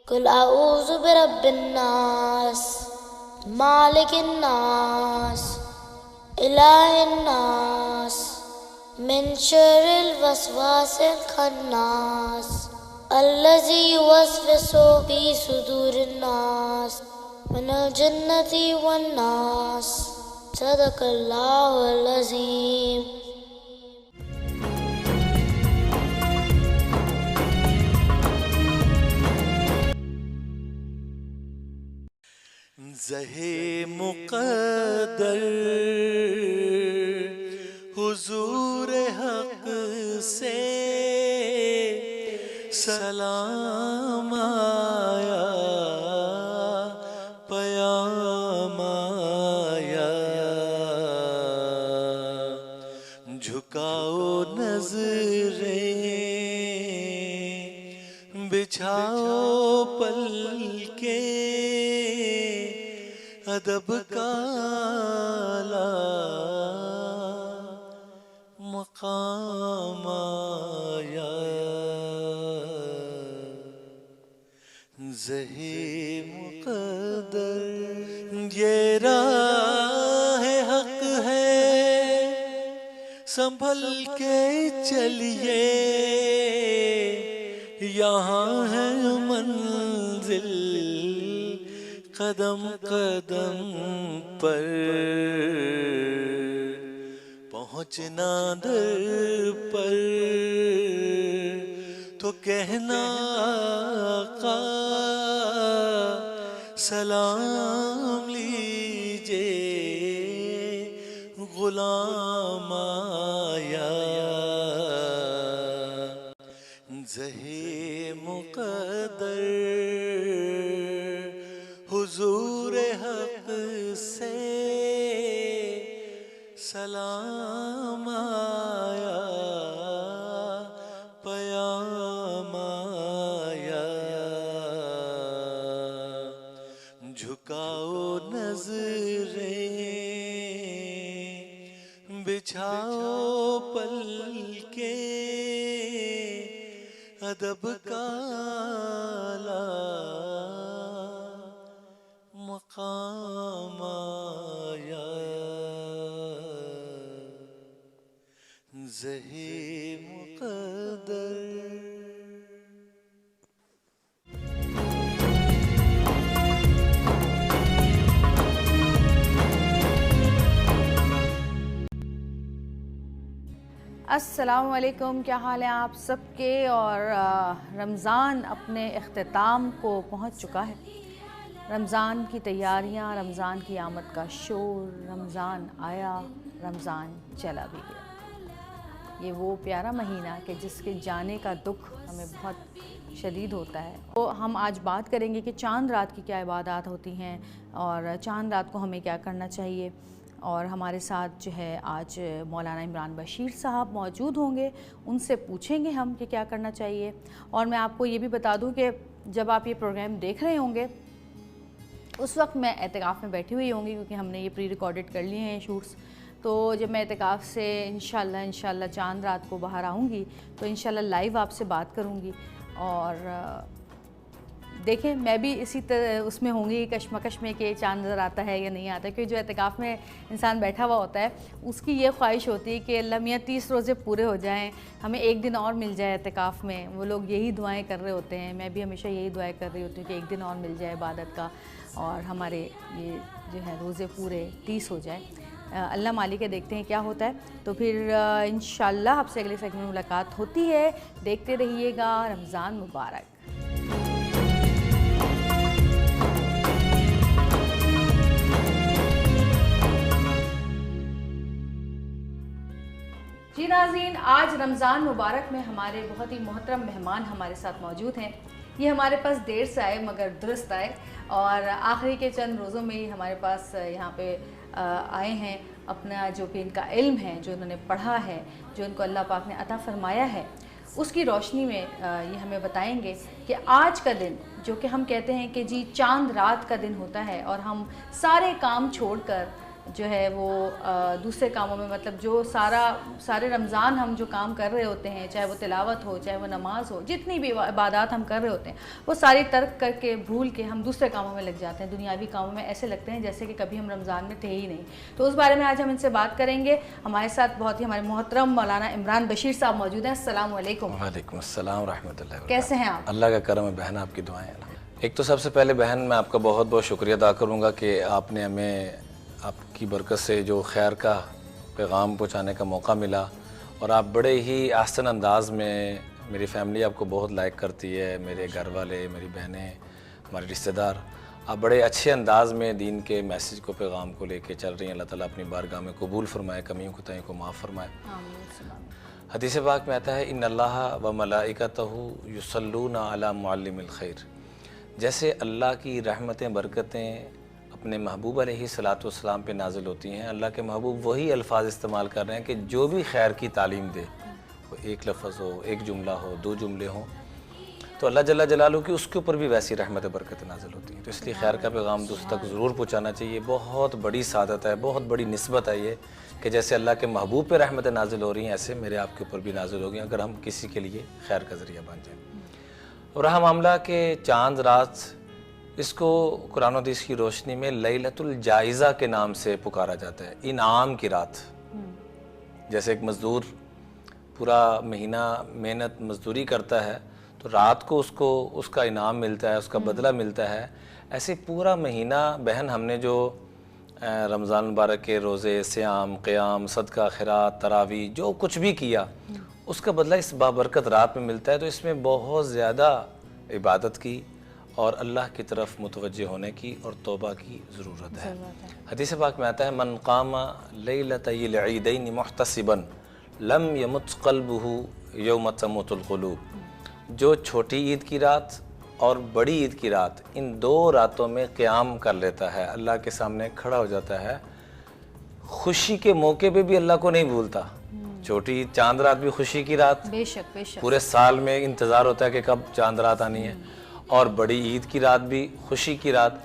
कुल आऊज़ु बिरब्बिन नास मालिकिन नास इलाहिन नास मिन शर्रिल वसवासिल खन्नास अल्लज़ी युवस्विसु फी सुदूरिन नास मिनल जन्नति वन नास। सदक़ल्लाहुल अज़ीम। ज़हे मुक़द्दर हुज़ूर हक़ से सलाम आया, पयाम आया। झुकाओ नज़रें, बिछाओ पलके, अदब का आला मक़ाम आया। ज़हे मुक़द्दर ये राह हक़ है, संभल के चलिए, यहाँ है मंजिल कदम कदम पर। पहुँचना दर पर तो कहना आका सलाम लीजिए, गुलाम आया। ज़हे मुक़द्दर हुज़ूर हक़ से सलाम आया, पयाम आया। झुकाओ नज़रें, बिछाओ पलके, अदब का आला मक़ाम आया। ज़हे मुक़द्दर। अस्सलामुअलैकुम, क्या हाल है आप सबके। और रमज़ान अपने इख्तिताम को पहुंच चुका है। रमज़ान की तैयारियां, रमज़ान की आमद का शोर, रमज़ान आया, रमज़ान चला भी गया। ये वो प्यारा महीना कि जिसके जाने का दुख हमें बहुत शदीद होता है। तो हम आज बात करेंगे कि चांद रात की क्या इबादत होती हैं और चांद रात को हमें क्या करना चाहिए। और हमारे साथ जो है आज मौलाना इमरान बशीर साहब मौजूद होंगे, उनसे पूछेंगे हम कि क्या करना चाहिए। और मैं आपको ये भी बता दूं कि जब आप ये प्रोग्राम देख रहे होंगे उस वक्त मैं एतिकाफ़ में बैठी हुई होंगी, क्योंकि हमने ये प्री रिकॉर्डेड कर लिए हैं शूट्स। तो जब मैं एतिकाफ़ से इंशाल्लाह चांद रात को बाहर आऊँगी तो इंशाल्लाह लाइव आपसे बात करूँगी। और देखें, मैं भी इसी तरह उसमें होंगी कश्मकश में कि चांद नज़र आता है या नहीं आता, क्योंकि जो एतिकाफ़ में इंसान बैठा हुआ होता है उसकी ये ख्वाहिश होती है कि अल्लाह मियाँ 30 रोज़े पूरे हो जाएं, हमें एक दिन और मिल जाए एतिकाफ़ में। वो लोग यही दुआएं कर रहे होते हैं, मैं भी हमेशा यही दुआएं कर रही होती हूँ कि एक दिन और मिल जाए इबादत का और हमारे ये जो है रोज़े पूरे 30 हो जाए। अल्लाह मालिक है, देखते हैं क्या होता है। तो फिर इंशाल्लाह आपसे अगले सेगमेंट में मुलाकात होती है। देखते रहिएगा। रमज़ान मुबारक। जी नाज़रीन, आज रमज़ान मुबारक में हमारे बहुत ही मोहतरम मेहमान हमारे साथ मौजूद हैं। ये हमारे पास देर से आए मगर दुरुस्त आए और आखिरी के चंद रोज़ों में ही हमारे पास यहाँ पे आए हैं। अपना जो भी इनका इल्म है, जो उन्होंने पढ़ा है, जो इनको अल्लाह पाक ने अता फ़रमाया है, उसकी रोशनी में ये हमें बताएंगे कि आज का दिन जो कि हम कहते हैं कि जी चांद रात का दिन होता है और हम सारे काम छोड़कर जो है वो दूसरे कामों में, मतलब जो सारे रमज़ान हम जो काम कर रहे होते हैं, चाहे वो तिलावत हो, चाहे वो नमाज हो, जितनी भी इबादत हम कर रहे होते हैं, वो सारी तर्क करके भूल के हम दूसरे कामों में लग जाते हैं। दुनियावी कामों में ऐसे लगते हैं जैसे कि कभी हम रमज़ान में थे ही नहीं। तो उस बारे में आज हम इनसे बात करेंगे। हमारे साथ बहुत ही हमारे मोहतरम मौलाना इमरान बशीर साहब मौजूद हैं। अस्सलाम वालेकुम। वालेकुम अस्सलाम रहमतुल्लाहि व कैसे हैं आप? अल्लाह का करम है बहन, आपकी दुआएं हैं। एक तो सबसे पहले बहन मैं आपका बहुत बहुत शुक्रिया अदा करूँगा कि आपने हमें आपकी बरकत से जो खैर का पैगाम पहुँचाने का मौका मिला, और आप बड़े ही आसान अंदाज में, मेरी फैमिली आपको बहुत लाइक करती है, मेरे घर वाले, मेरी बहनें, हमारे रिश्तेदार, आप बड़े अच्छे अंदाज में दीन के मैसेज को, पैगाम को लेके चल रही हैं। अल्लाह ताला अपनी बारगाह में कबूल फरमाए, कमियों कोताहियों को माफ़ फरमाए। हदीस पाक में आता है इन्नल्लाह व मलाइकतहु युसल्लूना अला मुअल्लिमिल खैर। जैसे अल्लाह की रहमतें बरकतें अपने महबूब अलैहिस्सलातु वस्सलाम पे नाजिल होती हैं, अल्लाह के महबूब वही अल्फाज इस्तेमाल कर रहे हैं कि जो भी खैर की तालीम दे, वो एक लफ्ज़ हो, एक जुमला हो, दो जुमले हों, तो अल्लाह जल्ला जलालू की उसके ऊपर भी वैसी रहमत बरकतें नाजिल होती हैं। तो इसलिए खैर का पैगाम दूसरों तक ज़रूर पहुँचाना चाहिए। बहुत बड़ी सादत है, बहुत बड़ी निस्बत है ये कि जैसे अल्लाह के महबूब पे रहमतें नाजिल हो रही हैं, ऐसे मेरे आपके ऊपर भी नाजिल होगी अगर हम किसी के लिए खैर का ज़रिया बन जाएँ। और रहा मामला के चांद रात, इसको कुरान हदीस की रोशनी में लैलतुल जायज़ा के नाम से पुकारा जाता है, इनाम की रात। जैसे एक मज़दूर पूरा महीना मेहनत मज़दूरी करता है तो रात को उसको उसका इनाम मिलता है, उसका बदला मिलता है, ऐसे पूरा महीना बहन हमने जो रमज़ान मुबारक के रोज़े, सियाम, क़याम, सदका, खैरात, तरावी जो कुछ भी किया उसका बदला इस बाबरकत रात में मिलता है। तो इसमें बहुत ज़्यादा इबादत की और अल्लाह की तरफ मुतवज्जे होने की और तौबा की ज़रूरत है। हदीस पाक में आता है मन क़ाम लैलतल ईदैन मुहतसिबन लम यमुत क़ल्बुहु यौम तमुतुल क़ुलूब। जो छोटी ईद की रात और बड़ी ईद की रात, इन दो रातों में क़याम कर लेता है, अल्लाह के सामने खड़ा हो जाता है, खुशी के मौके पे भी अल्लाह को नहीं भूलता। छोटी चांद रात भी खुशी की रात, बेशक बेशक, पूरे साल में इंतज़ार होता है कि कब चांद रात आनी है, और बड़ी ईद की रात भी खुशी की रात।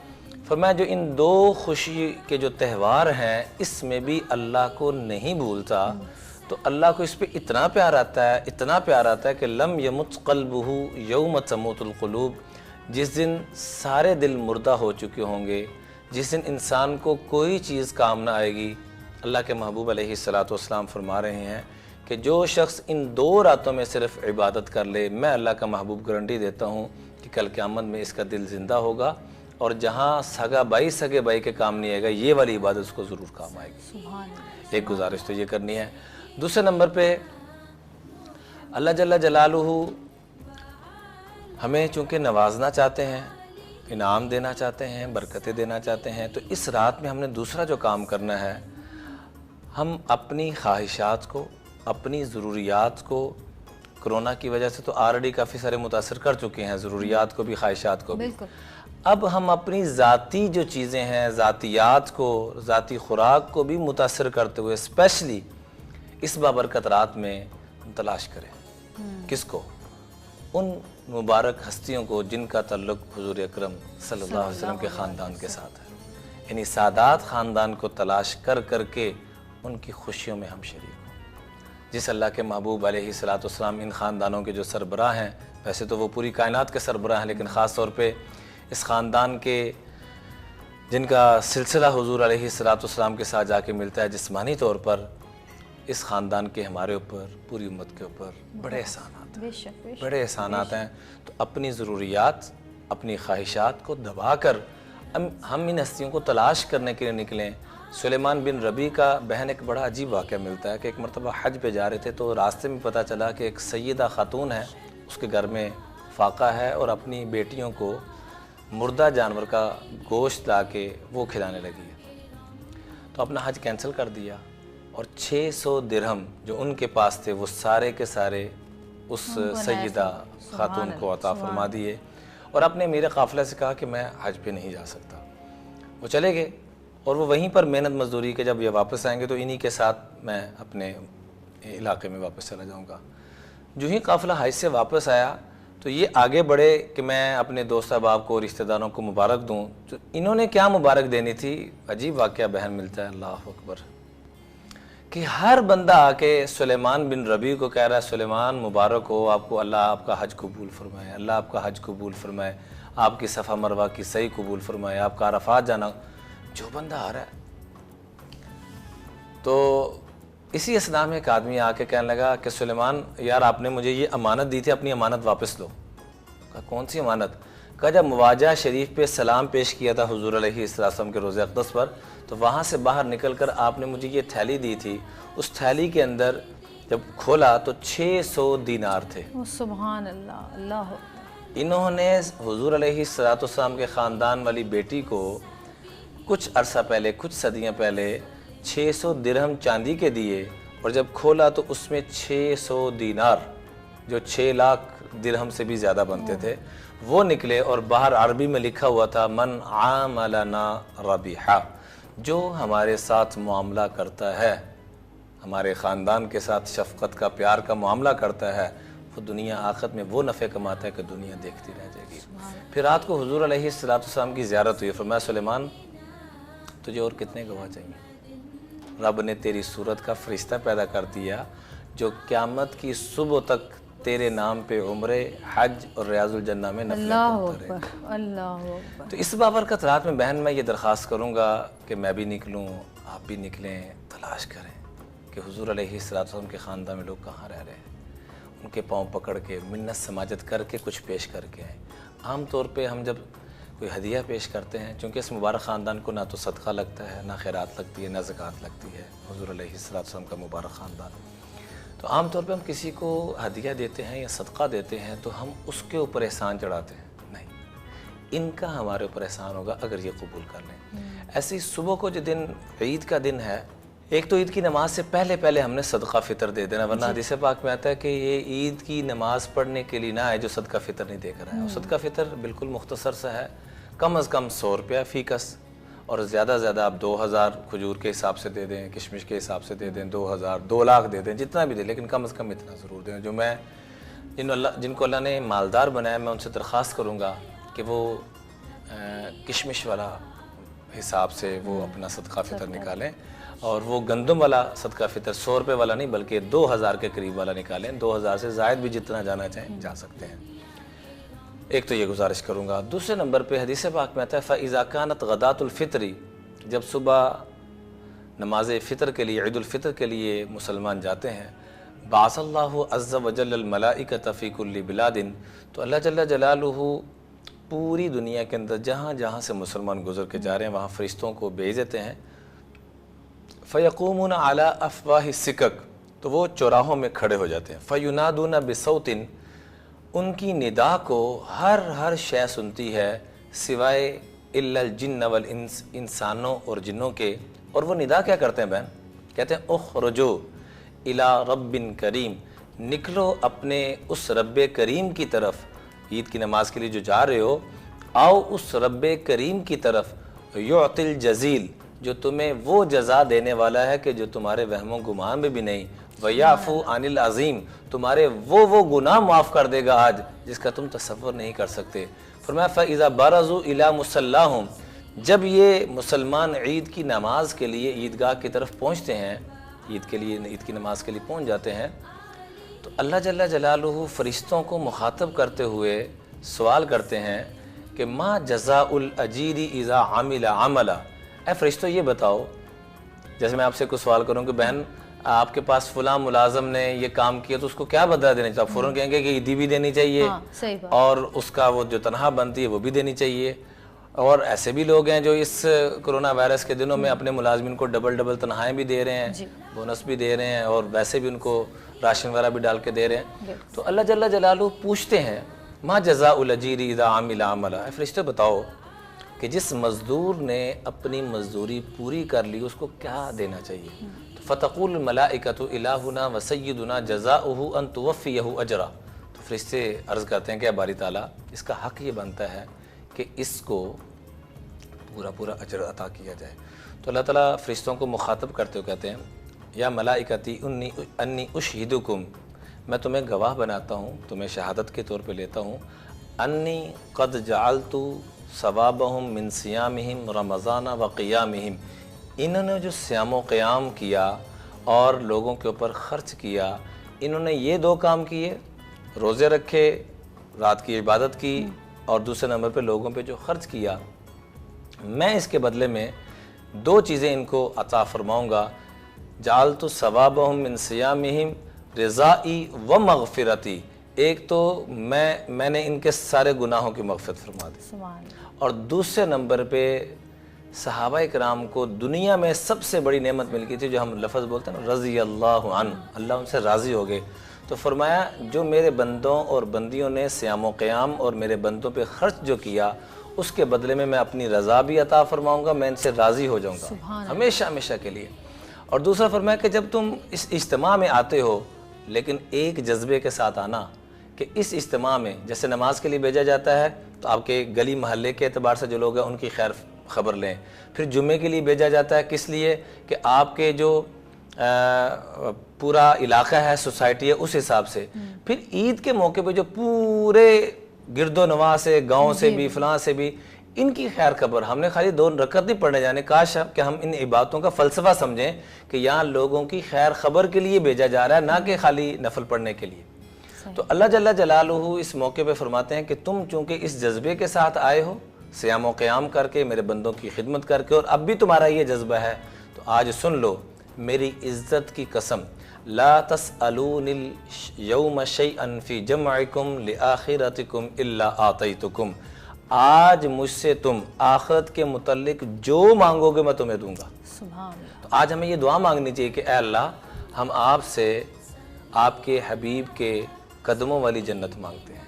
फरमाया जो इन दो खुशी के जो त्यौहार हैं इसमें भी अल्लाह को नहीं भूलता, तो अल्लाह को इस पे इतना प्यार आता है, इतना प्यार आता है कि लम यमुत क़ल्बुहु यौम तमुतुल क़ुलूब। जिस दिन सारे दिल मुर्दा हो चुके होंगे, जिस दिन इंसान को कोई चीज़ काम ना आएगी, अल्लाह के महबूब अलैहिस्सलातु वस्सलाम फरमा रहे हैं कि जो शख्स इन दो रातों में सिर्फ इबादत कर ले, मैं अल्लाह का महबूब गारंटी देता हूँ कि कल क़यामत में इसका दिल ज़िंदा होगा, और जहाँ सगे भाई के काम नहीं आएगा, ये वाली इबादत उसको ज़रूर काम आएगी। एक गुजारिश तो ये करनी है। दूसरे नंबर पे अल्लाह जल्ला जलालुहु हमें चूँकि नवाजना चाहते हैं, इनाम देना चाहते हैं, बरकतें देना चाहते हैं, तो इस रात में हमने दूसरा जो काम करना है, हम अपनी ख्वाहिशात को, अपनी ज़रूरियात को, कोरोना की वजह से तो ऑलरेडी काफ़ी सारे मुतासर कर चुके हैं, ज़रूरियात को भी, ख्वाहिशात को भी। अब हम अपनी ज़ाती जो चीज़ें हैं, ज़ातियात को, ज़ाती खुराक को भी मुतासर करते हुए स्पेशली इस बाबरकत रात में तलाश करें। किसको? उन मुबारक हस्तियों को जिनका ताल्लुक़ हुज़ूर अकरम सल्लल्लाहु अलैहि वसल्लम के ख़ानदान के साथ है। यानी सादात ख़ानदान को तलाश कर करके उनकी खुशियों में हम शरीक हों। जिस अल्लाह के महबूब अलैहिस्सलातु वस्सलाम इन ख़ानदानों के जो सरबराह हैं, वैसे तो वो पूरी कायनात के सरबराह हैं, लेकिन ख़ास तौर पे इस ख़ानदान के जिनका सिलसिला हुज़ूर अलैहिस्सलातु वस्सलाम के साथ जाके मिलता है जिस्मानी तौर पर, इस ख़ानदान के हमारे ऊपर, पूरी उम्मत के ऊपर बड़े एहसानात हैं, बड़े एहसानात हैं। तो अपनी ज़रूरियात, अपनी ख्वाहिशात को दबा कर हम इन हस्तियों को तलाश करने के लिए निकलें। सुलेमान बिन रबी का बहन एक बड़ा अजीब वाक़या मिलता है कि एक मरतबा हज पे जा रहे थे तो रास्ते में पता चला कि एक सैयदा खातून है, उसके घर में फाका है और अपनी बेटियों को मुर्दा जानवर का गोश्त ला के वो खिलाने लगी है। तो अपना हज कैंसिल कर दिया और 600 दिरहम जो उनके पास थे वो सारे के सारे उस सैयदा खातून को अता फरमा दिए, और अपने मेरे काफ़िला से कहा कि मैं हज पे नहीं जा सकता। वो चले गए और वो वहीं पर मेहनत मजदूरी के जब ये वापस आएंगे तो इन्हीं के साथ मैं अपने इलाके में वापस चला जाऊंगा। जो ही काफ़िला हज से वापस आया तो ये आगे बढ़े कि मैं अपने दोस्त अहबाब को, रिश्तेदारों को मुबारक दूं, तो इन्होंने क्या मुबारक देनी थी। अजीब वाक़या बहन मिलता है, अल्लाह अकबर, कि हर बंदा आके सुलेमान बिन रबी को कह रहा है, सुलेमान मुबारक हो आपको, अल्लाह आपका हज कबूल फरमाए, अल्लाह आपका हज कबूल फरमाए, आपकी सफ़ा मरवा की सही कबूल फरमाए, आपका अरफात जाना। जो बंदा आ रहा है, तो इसी असना में एक आदमी आके कहने लगा कि सुलेमान यार आपने मुझे ये अमानत दी थी, अपनी अमानत वापस लो। कहा कौन सी अमानत? कहा जब मुवाजा शरीफ पे सलाम पेश किया था हुजूर अलैहिस्सलाम के रोज़े अक़दस पर, तो वहाँ से बाहर निकल कर आपने मुझे ये थैली दी थी, उस थैली के अंदर जब खोला तो 600 दीनार थे। सुभान अल्लाह, अल्लाह। इन्होंने हुजूर अलैहिस्सलाम के ख़ानदान वाली बेटी को कुछ अरसा पहले, कुछ सदियाँ पहले 600 दिरहम चांदी के दिए, और जब खोला तो उसमें 600 दीनार, जो 6 लाख दिरहम से भी ज़्यादा बनते थे, वो निकले। और बाहर अरबी में लिखा हुआ था, मन आमलना रबिहा, जो हमारे साथ मामला करता है, हमारे ख़ानदान के साथ शफ़क़त का, प्यार का मामला करता है, वो दुनिया आखिरत में वो नफ़े कमाता है कि दुनिया देखती रह जाएगी। फिर रात को हुजूर अलैहिस्सलाम की ज़ियारत हुई। फरमाया सुलेमान तुझे और कितने गवाह चाहिए? रब ने तेरी सूरत का फ़रिश्ता पैदा कर दिया जो क़यामत की सुबह तक तेरे नाम पे उम्रे, हज और रियाजुल जन्ना में नफ़िल पढ़ता रहे। अल्लाह। तो इस बाबरकत रात में बहन मैं ये दरख्वास्त करूँगा कि मैं भी निकलूँ, आप भी निकलें, तलाश करें कि हुजूर अलैहिस्सलाम के ख़ानदान में लोग कहाँ रह रहे हैं, उनके पाँव पकड़ के मिन्नत समाजत करके कुछ पेश करके आए। आम तौर पे हम जब कोई हदिया पेश करते हैं, चूँकि इस मुबारक ख़ानदान को ना तो सदका लगता है, ना खैरात लगती है, ना ज़कात लगती है, हुजूर अलैहिस्सलाम का मुबारक ख़ानदान, तो आम तौर पे हम किसी को हदिया देते हैं या सदका देते हैं तो हम उसके ऊपर एहसान चढ़ाते हैं। नहीं, इनका हमारे ऊपर एहसान होगा अगर ये कबूल कर लें। ऐसे ही सुबह को जो दिन ईद का दिन है, एक तो ईद की नमाज से पहले पहले हमने सदका फ़ितर दे देना, वरना हदीस पाक में आता है कि ये ईद की नमाज पढ़ने के लिए ना आए जो सदका फ़ितर नहीं देकर आए। और सदका फ़ितर बिल्कुल मुख्तसर सा है, कम अज़ कम 100 रुपया फ़ीकस, और ज़्यादा से ज़्यादा आप 2000 खजूर के हिसाब से दे दें, किशमिश के हिसाब से दे दें, 2000, 2 लाख दे दें, जितना भी दे, लेकिन कम अज़ कम इतना ज़रूर दें। जो मैं जिनको अल्लाह ने मालदार बनाया, मैं उनसे दरख्वास्त करूँगा कि वो किशमिश वाला हिसाब से वो अपना सदका फ़ितर निकालें, और वो गंदम वाला सदका फ़ितर 100 रुपये वाला नहीं बल्कि 2000 के करीब वाला निकालें। 2000 से ज़ायद भी जितना जाना चाहें जा सकते हैं। एक तो ये गुजारिश करूँगा। दूसरे नंबर पे हदीस पाक में आता है फ़इज़ा कानत गदातुल फ़ित्री, जब सुबह नमाज फ़ितर के लिए, ईदुल फ़ितर के लिए मुसलमान जाते हैं, बाअसल्लाहु अज़्ज़ व जल्लल मलाइकत फ़ी कुल्ली बिलादिन, तो अल्लाह जल्ल जलालुहु पूरी दुनिया के अंदर जहाँ जहाँ से मुसलमान गुजर के जा रहे हैं वहाँ फ़रिश्तों को भेज देते हैं। फ़यक़ूमुन अला अफ़वाहि सिकक, तो वो चौराहों में खड़े हो जाते हैं। फ़युनादूना बिसौतिन, उनकी निदा को हर शय सुनती है सिवाय इल्लल जिन्न वल इंस, इंसानों और जिन्नों के। और वो निदा क्या करते हैं बहन? कहते हैं उख़रुजू इला रब्बिन करीम, निकलो अपने उस रब्बे करीम की तरफ। ईद की नमाज के लिए जो जा रहे हो, आओ उस रब्बे करीम की तरफ। युतिल जज़ील, जो तुम्हें वो जज़ा देने वाला है कि जो तुम्हारे वहमों गुमान में भी नहीं। वयाफ़ू अनिल अज़ीम, तुम्हारे वो गुनाह माफ़ कर देगा आज जिसका तुम तसव्वुर नहीं कर सकते। फरमाया फ़इज़ा बरज़ू इला मुसल्लाहुम, जब ये मुसलमान ईद की नमाज के लिए ईदगाह की तरफ पहुँचते हैं, ईद की नमाज के लिए पहुँच जाते हैं, तो अल्लाह जल्ल जलालुहु फ़रिश्तों को मुखातब करते हुए सवाल करते हैं कि मा जज़ाउल अजीरी इज़ा आमिला अमला। ऐ फ़रिश्तों ये बताओ, जैसे मैं आपसे कुछ सवाल करूँ कि बहन आपके पास फ़लाँ मुलाजम ने ये काम किया तो उसको क्या बदला देना चाहिए? आप फ़ौरन कहेंगे कि ईदी भी देनी चाहिए, हाँ, सही बात। और उसका वो जो तनख्वाह बनती है वो भी देनी चाहिए। और ऐसे भी लोग हैं जो इस कोरोना वायरस के दिनों में अपने मुलाजमिन को डबल तनख्वाहें भी दे रहे हैं, बोनस भी दे रहे हैं, और वैसे भी उनको राशन वगैरह भी डाल के दे रहे हैं। तो अल्लाह जल्ल जलालुहु पूछते हैं मा जज़ाउल अजीरी इज़ा आमिला अमला, फ़रिश्ते बताओ कि जिस मज़दूर ने अपनी मज़दूरी पूरी कर ली उसको क्या देना चाहिए? तो फ़तक़ुल मलाइकतु इलाहुना व सय्यिदुना जज़ाउहु अन तुवफ़्फ़ियहु अजरा, तो फ़रिश्ते अर्ज़ करते हैं कि बारी ताला, इसका हक़ ये बनता है कि इसको पूरा अजर अता किया जाए। तो अल्लाह ताला फ़रिश्तों को मुखातब करते हुए कहते हैं या मलाइकती अन्नी उशहिदुकुम मैं तुम्हें गवाह बनाता हूँ, तुम्हें शहादत के तौर पे लेता हूँ, अन्नी क़द जअलतु सवाबहुम मिन सियामिहिम रमज़ाना व क़ियामिहिम, इन्होंने जो सियाम व क़ियाम किया और लोगों के ऊपर ख़र्च किया, इन्होंने ये 2 काम किए, रोज़े रखे, रात की इबादत की, और दूसरे नंबर पे लोगों पे जो ख़र्च किया, मैं इसके बदले में 2 चीज़ें इनको अता फ़रमाऊँगा। जालतु सवाबहुम मिन सियामिहिम रिज़ाई व मग़फ़िरती, एक तो मैंने इनके सारे गुनाहों की मग़फ़िरत फरमा दी, सुभान अल्लाह। और दूसरे नंबर पे सहाबा इकराम को दुनिया में सबसे बड़ी नेमत मिल गई थी, जो हम लफ्ज़ बोलते हैं ना, रज़ी अल्लाहु अन्हु, अल्लाह उनसे राज़ी हो गए। तो फरमाया जो मेरे बंदों और बंदियों ने सियाम व क़ियाम और मेरे बंदों पे ख़र्च जो किया, उसके बदले में मैं अपनी रज़ा भी अता फ़रमाऊँगा, मैं इनसे राज़ी हो जाऊँगा हमेशा हमेशा के लिए। और दूसरा फरमाया कि जब तुम इस इज्तिमा में आते हो, लेकिन एक जज्बे के साथ आना कि इस इज्तिमा में जैसे नमाज के लिए भेजा जाता है तो आपके गली महल्ले के एतबार से जो लोग हैं उनकी खैर ख़बर लें, फिर जुम्मे के लिए भेजा जाता है किस लिए कि आपके जो पूरा इलाका है, सोसाइटी है, उस हिसाब से, फिर ईद के मौके पे जो पूरे गिरदो नवा से, गाँव से भी, फलां से भी, इनकी खैर खबर। हमने खाली 2 रकत नहीं पढ़ने जाने, काश कि हम इन इबादतों का फ़लसफ़ा समझें कि यहाँ लोगों की खैर खबर के लिए भेजा जा रहा है, ना कि खाली नफल पढ़ने के लिए। तो अल्लाह जल्ला जलालुहु इस मौके पे फरमाते हैं कि तुम चूँकि इस जज्बे के साथ आए हो, सियाम व क़ियाम करके, मेरे बंदों की खिदमत करके, और अब भी तुम्हारा ये जज्बा है, तो आज सुन लो मेरी इज़्ज़त की कसम, ला तसअलूनिल यौम शैअन फ़ी जमइकुम लिआखिरतिकुम इल्ला आतैतुकुम, आज मुझसे तुम आखिरत के मुतल्लिक जो मांगोगे मैं तुम्हें दूंगा। सुभान अल्लाह। तो आज हमें ये दुआ मांगनी चाहिए कि ऐ अल्लाह, हम आपसे आपके हबीब के कदमों वाली जन्नत मांगते हैं,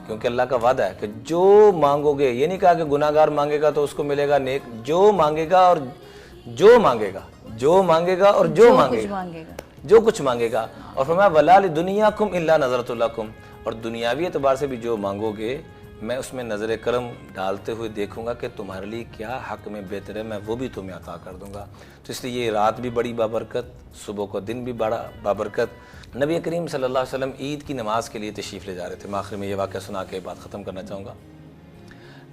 क्योंकि अल्लाह का वादा है कि जो मांगोगे, ये नहीं कहा कि गुनाहगार मांगेगा तो उसको मिलेगा नेक, जो मांगेगा और जो मांगेगा, जो मांगेगा और जो मांगेगा, जो कुछ मांगेगा। और फरमाया वला लिदुनियाकुम इल्ला नज़रतुल्लकुम, और दुनियावी एतबार से भी जो मांगोगे मैं उसमें नज़र करम डालते हुए देखूंगा कि तुम्हारे लिए क्या हक़ में बेहतर है, मैं वो भी तुम्हें अता कर दूंगा। तो इसलिए ये रात भी बड़ी बाबरकत, सुबह को दिन भी बड़ा बाबरकत। नबी करीम सल्लल्लाहु अलैहि वसल्लम ईद की नमाज के लिए तशरीफ़ ले जा रहे थे। मैं आखिर में ये वाक़या सुना के बात ख़त्म करना चाहूँगा।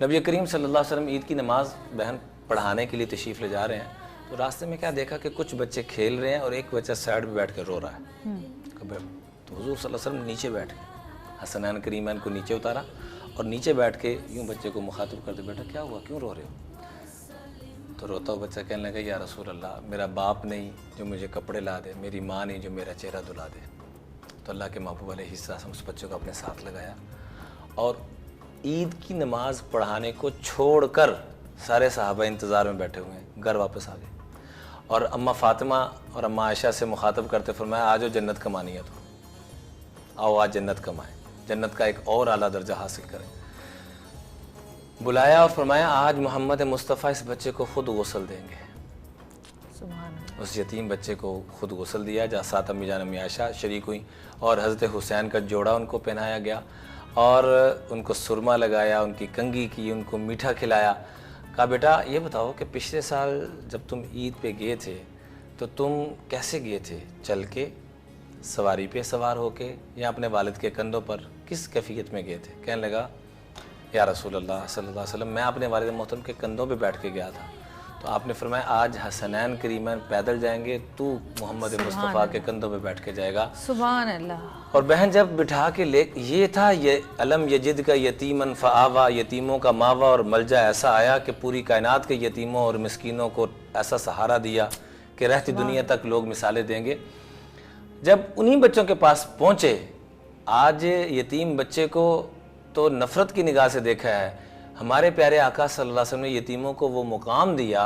नबी करीम सल्लल्लाहु अलैहि वसल्लम ईद की नमाज बहन पढ़ाने के लिए तशरीफ़ ले जा रहे हैं, तो रास्ते में क्या देखा कि कुछ बच्चे खेल रहे हैं और एक बच्चा साइड में बैठ कर रो रहा है। तो हुज़ूर सल्लल्लाहु अलैहि वसल्लम नीचे बैठ गए, हसनैन करीमैन को नीचे उतारा और नीचे बैठ के यूँ बच्चे को मुखातिब करते, बेटा क्या हुआ, क्यों रो रहे हो? तो रोता हुआ बच्चा कहने लगा, या रसूल अल्लाह, मेरा बाप नहीं जो मुझे कपड़े ला दे, मेरी माँ नहीं जो मेरा चेहरा धुला दे। तो अल्लाह के महबूब अलैहिस्सलाम उस बच्चे को अपने साथ लगाया और ईद की नमाज़ पढ़ाने को छोड़कर सारे सहाबा इंतज़ार में बैठे हुए हैं, घर वापस आ गए। और अम्मा फ़ातिमा और अम्मा आयशा से मुखातब करते फरमाया, आज जन्नत कमानी है तो आओ आज जन्नत कमाएं, जन्नत का एक और आला दर्जा हासिल करें। बुलाया और फरमाया, आज मोहम्मद मुस्तफ़ा इस बच्चे को ख़ुद गुस्ल देंगे। उस यतीम बच्चे को खुद गुस्ल दिया, जहाँ साथ अम्मी जान अम्मी आयशा शरीक हुई और हज़रत हुसैन का जोड़ा उनको पहनाया गया और उनको सुरमा लगाया, उनकी कंघी की, उनको मीठा खिलाया। कहा बेटा ये बताओ कि पिछले साल जब तुम ईद पे गए थे तो तुम कैसे गए थे, चल के, सवारी पे सवार होके या अपने वालिद के कंधों पर, किस कैफियत में गए थे? कहने लगा, या रसूल अल्लाह सल्लल्लाहु अलैहि वसल्लम, मैं अपने वालिद मोहतरम के कंधों पे बैठ के गया था। तो आपने फरमाया, आज हसनैन करीमैन पैदल जाएंगे, तू मोहम्मद मुस्तफ़ा के कंधों पे बैठ के जाएगा। सुभान अल्लाह। और बहन जब बिठा के ले, ये था ये अलम यजिद का यतीमन फ़आवा, यतीमों का मावा और मलजा ऐसा आया कि पूरी कायनात के यतीमों और मिस्कीनों को ऐसा सहारा दिया कि रहती दुनिया तक लोग मिसालें देंगे। जब उन्हीं बच्चों के पास पहुँचे, आज यतीम बच्चे को तो नफ़रत की निगाह से देखा है। हमारे प्यारे आका सल्लल्लाहु अलैहि वसल्लम ने यतीमों को वो मुकाम दिया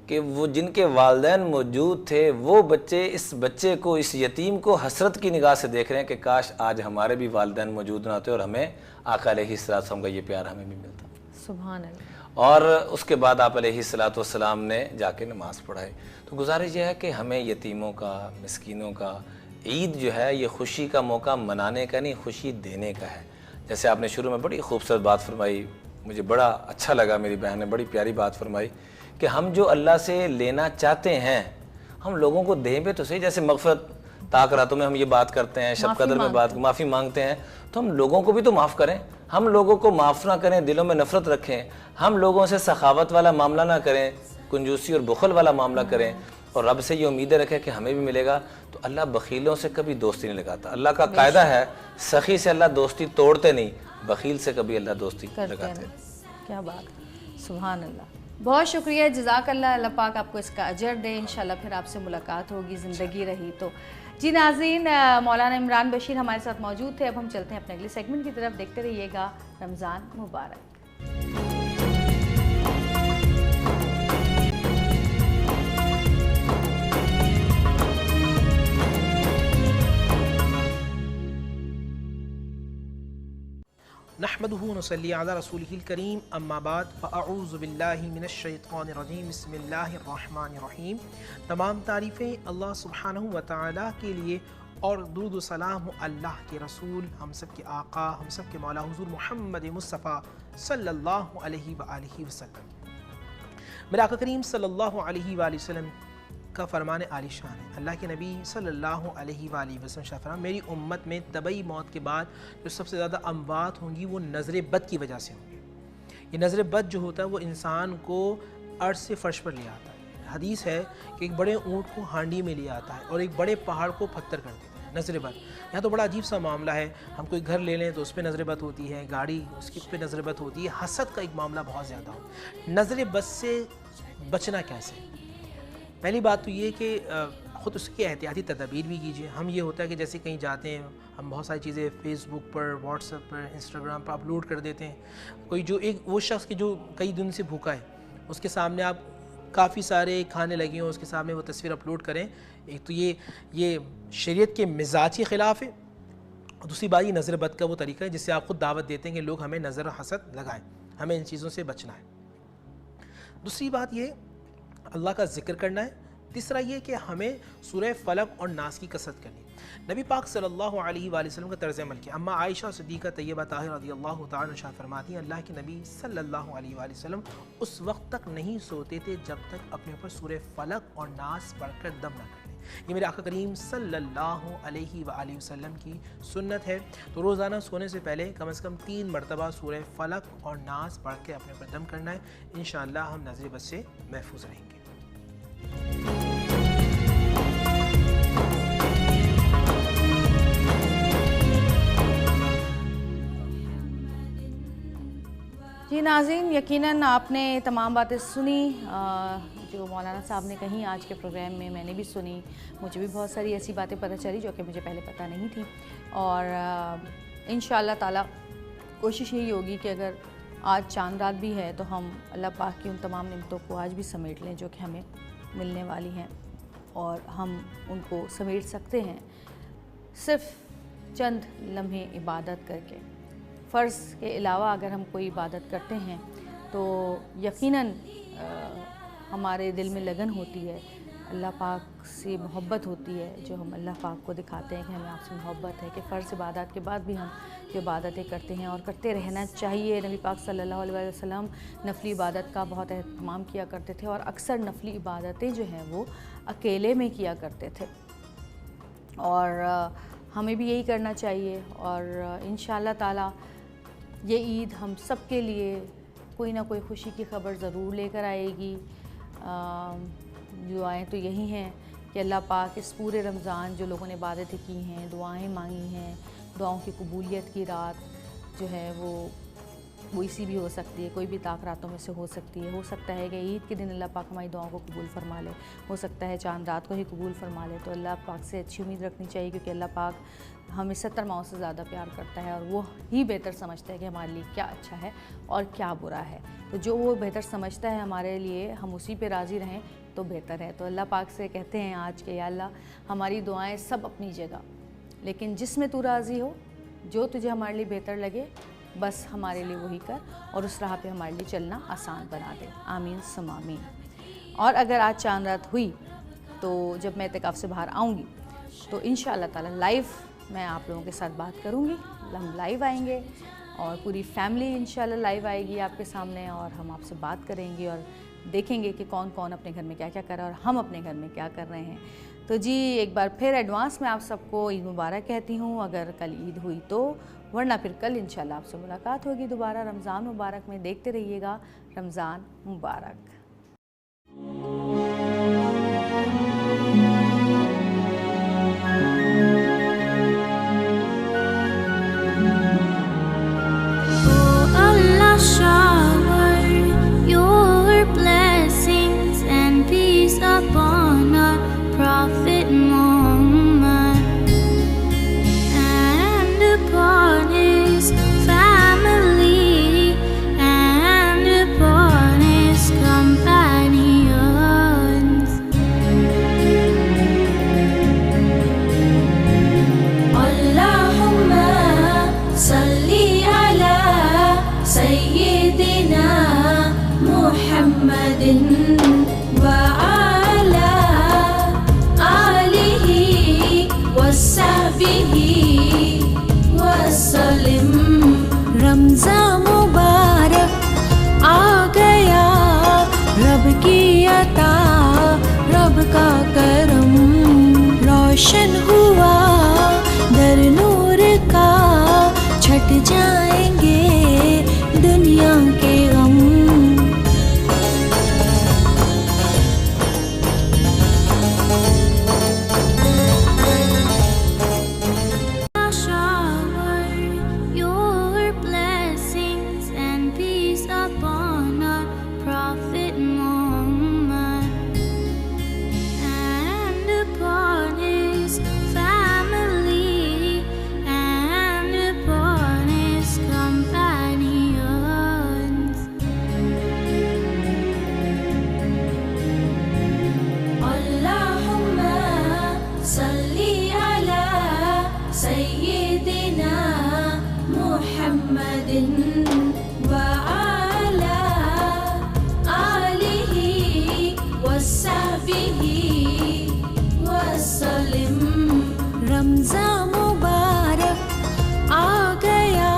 कि वो जिनके वालिदैन मौजूद थे, वो बच्चे इस बच्चे को, इस यतीम को हसरत की निगाह से देख रहे हैं कि काश आज हमारे भी वालिदैन मौजूद ना होते और हमें आका अलैहिस्सलाम का ये प्यार हमें भी मिलता। सुभान अल्लाह। और उसके बाद आप अलैहिस्सलाम ने जाके नमाज़ पढ़ाई। तो गुजारिश यह है कि हमें यतीमों का, मिस्कीनों का, ईद जो है ये खुशी का मौका मनाने का नहीं, खुशी देने का है। जैसे आपने शुरू में बड़ी खूबसूरत बात फरमाई, मुझे बड़ा अच्छा लगा, मेरी बहन ने बड़ी प्यारी बात फरमाई कि हम जो अल्लाह से लेना चाहते हैं हम लोगों को दें भी तो सही। जैसे मग़फ़िरत ताक रातों में हम ये बात करते हैं, शब कदर में बात माफ़ी मांगते हैं, तो हम लोगों को भी तो माफ़ करें। हम लोगों को माफ़ ना करें, दिलों में नफ़रत रखें, हम लोगों से सखावत वाला मामला ना करें, कंजूसी और बुखल वाला मामला करें, और रब से ये उम्मीदें रखें कि हमें भी मिलेगा, तो अल्लाह बखीलों से कभी दोस्ती नहीं लगाता। अल्लाह का कायदा है, सखी से अल्लाह दोस्ती तोड़ते नहीं, बखील से कभी अल्लाह दोस्ती लगाते। क्या बात, सुभान अल्लाह। बहुत शुक्रिया, जज़ाकल्लाह। अल्लाह पाक आपको इसका अजर दे। इंशाल्लाह फिर आपसे मुलाकात होगी, ज़िंदगी रही तो। जी नाज़रीन, मौलाना इमरान बशीर हमारे साथ मौजूद थे। अब हम चलते हैं अपने अगले सेगमेंट की तरफ। देखते रहिएगा रमज़ान मुबारक। नहमदुहु व नसल्ली अला रसूलिहिल करीम, अम्मा बाद, फ़अऊज़ु बिल्लाहि मिनश्शैतानिर रजीम, बिस्मिल्लाहिर रहमानिर रहीम। तमाम तारीफ़ें अल्लाह सुब्हानहु व तआला के लिए और दुरूद व सलाम अल्लाह के रसूल, हम सब के आका, हम सब के मौला हुज़ूर मोहम्मद मुस्तफ़ा सल्लल्लाहु अलैहि व आलिहि वसल्लम। मेरे आका करीम सल्लल्लाहु अलैहि व सल्लम का फरमान आलिशान है। अल्लाह के नबी सल्लल्लाहु अलैहि वसल्लम फरमान, मेरी उम्मत में तबई मौत के बाद जो सबसे ज़्यादा अमवात होंगी वो नज़र बद की वजह से होंगी। ये नज़र बद जो होता है वो इंसान को अर्श से फ़र्श पर ले आता है। हदीस है कि एक बड़े ऊँट को हांडी में ले आता है और एक बड़े पहाड़ को पत्थर कर देता है। नज़र बद यहाँ तो बड़ा अजीब सा मामला है। हम कोई घर ले लें तो उस पर नज़र बद होती है, गाड़ी उसकी पे नज़र बद होती है। हसद का एक मामला बहुत ज़्यादा हो। नज़र बद से बचना कैसे? पहली बात तो ये कि ख़ुद उसकी एहतियाती तदबीर भी कीजिए। हम ये होता है कि जैसे कहीं जाते हैं, हम बहुत सारी चीज़ें फ़ेसबुक पर, व्हाट्सएप पर, इंस्टाग्राम पर अपलोड कर देते हैं। कोई जो एक वो शख्स की जो कई दिन से भूखा है, उसके सामने आप काफ़ी सारे खाने लगे हों, उसके सामने वो तस्वीर अपलोड करें। एक तो ये शरीयत के मिजाज के ख़िलाफ़ है, और दूसरी बात ये नज़र बद का वो तरीका है जिससे आप खुद दावत देते हैं कि लोग हमें नज़र हसद लगाएं। हमें इन चीज़ों से बचना है। दूसरी बात ये अल्लाह का ज़िक्र करना है। तीसरा ये कि हमें सूरह फलक और नास की कसरत करनी। नबी पाक सल्लल्लाहु अलैहि वसल्लम का तर्ज़ अमल किया। अम्मा आयशा सिद्दीक़ा तैयबा ताहिरा रज़ियल्लाहु तआला अन्हा फरमाती हैं, अल्लाह के नबी सल्लल्लाहु अलैहि वसल्लम उस वक्त तक नहीं सोते थे जब तक अपने ऊपर सूरह फलक और नास पढ़कर दम न कर लें। ये मेरे आका करीम सल्लल्लाहु अलैहि वसल्लम की सुन्नत है। तो रोज़ाना सोने से पहले कम से कम 3 मरतबा सूरह फलक और नास पढ़ के अपने ऊपर दम करना है। इंशाअल्लाह हम नज़र बद से महफूज रहेंगे। जी नाज़रीन, यकीनन आपने तमाम बातें सुनी जो मौलाना साहब ने कहीं आज के प्रोग्राम में, मैंने भी सुनी। मुझे भी बहुत सारी ऐसी बातें पता चली जो कि मुझे पहले पता नहीं थी। और इंशाअल्लाह ताला कोशिश यही होगी कि अगर आज चांद रात भी है तो हम अल्लाह पाक की उन तमाम निमतों को आज भी समेट लें जो कि हमें मिलने वाली हैं, और हम उनको समेट सकते हैं सिर्फ़ चंद लम्हे इबादत करके। फ़र्ज़ के अलावा अगर हम कोई इबादत करते हैं तो यकीनन हमारे दिल में लगन होती है, अल्लाह पाक से मोहब्बत होती है, जो हम अल्लाह पाक को दिखाते हैं कि हमें आपसे मोहब्बत है। कि फ़र्ज़ इबादत के बाद भी हम जो इबादतें करते हैं और करते रहना चाहिए। नबी पाक सल्लल्लाहु अलैहि वसल्लम नफली इबादत का बहुत एहतमाम किया करते थे, और अक्सर नफली इबादतें जो हैं वो अकेले में किया करते थे, और हमें भी यही करना चाहिए। और इंशाअल्लाह ताला ये ईद हम सब के लिए कोई ना कोई खुशी की खबर ज़रूर लेकर आएगी। दुआएं तो यही हैं कि अल्लाह पाक इस पूरे रमज़ान जो लोगों ने इबादतें की हैं, दुआएं मांगी हैं, दुआओं की कबूलियत की रात जो है वो इसी भी हो सकती है, कोई भी ताक रातों में से हो सकती है। हो सकता है कि ईद के दिन अल्लाह पाक हमारी दुआओं को कबूल फ़रमा ले, हो सकता है चांद रात को ही कबूल फ़रमा ले। तो अल्लाह पाक से अच्छी उम्मीद रखनी चाहिए, क्योंकि अल्लाह पाक हमें 70 माओं से ज़्यादा प्यार करता है, और वो ही बेहतर समझता है कि हमारे लिए क्या अच्छा है और क्या बुरा है। तो जो वो बेहतर समझता है हमारे लिए, हम उसी पे राज़ी रहें तो बेहतर है। तो अल्लाह पाक से कहते हैं आज के, या अल्लाह हमारी दुआएं सब अपनी जगह, लेकिन जिसमें तू राज़ी हो, जो तुझे हमारे लिए बेहतर लगे, बस हमारे लिए वही कर, और उस राह पे हमारे लिए चलना आसान बना दे। आमीन सुम आमीन। और अगर आज चांद रात हुई तो जब मैं इत्तिकाफ़ से बाहर आऊँगी तो इंशाअल्लाह ताला लाइव मैं आप लोगों के साथ बात करूँगी। हम लाइव आएंगे और पूरी फैमिली इंशाल्लाह लाइव आएगी आपके सामने और हम आपसे बात करेंगे और देखेंगे कि कौन कौन अपने घर में क्या क्या कर रहा है और हम अपने घर में क्या कर रहे हैं। तो जी एक बार फिर एडवांस में आप सबको ईद मुबारक कहती हूँ, अगर कल ईद हुई तो, वरना फिर कल इंशाल्लाह आपसे मुलाकात होगी दोबारा रमज़ान मुबारक में। देखते रहिएगा रमज़ान मुबारक। Shower your blessings and peace upon our Prophet Muhammad and upon his family and upon his companions. Allahumma salli ala Sayyidina Muhammadin wa ala alihi wa sahbihi wa sallim. Ramzan मुबारक आ गया, रब की अता रब का करम, रोशन हुआ दर नूर का, छट जाएंगे दुनिया के गम। Shower your blessings and peace upon our Prophet Muhammad and upon his family and upon his companions. Allahumma salli ala Sayyidina Muhammadin wa ala alihi wa sahbihi wa sallim. Ramzan मुबारक आ गया,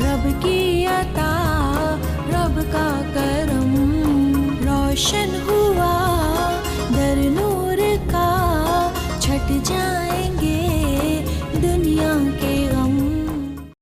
रब की अता रब का करम, रोशन हुआ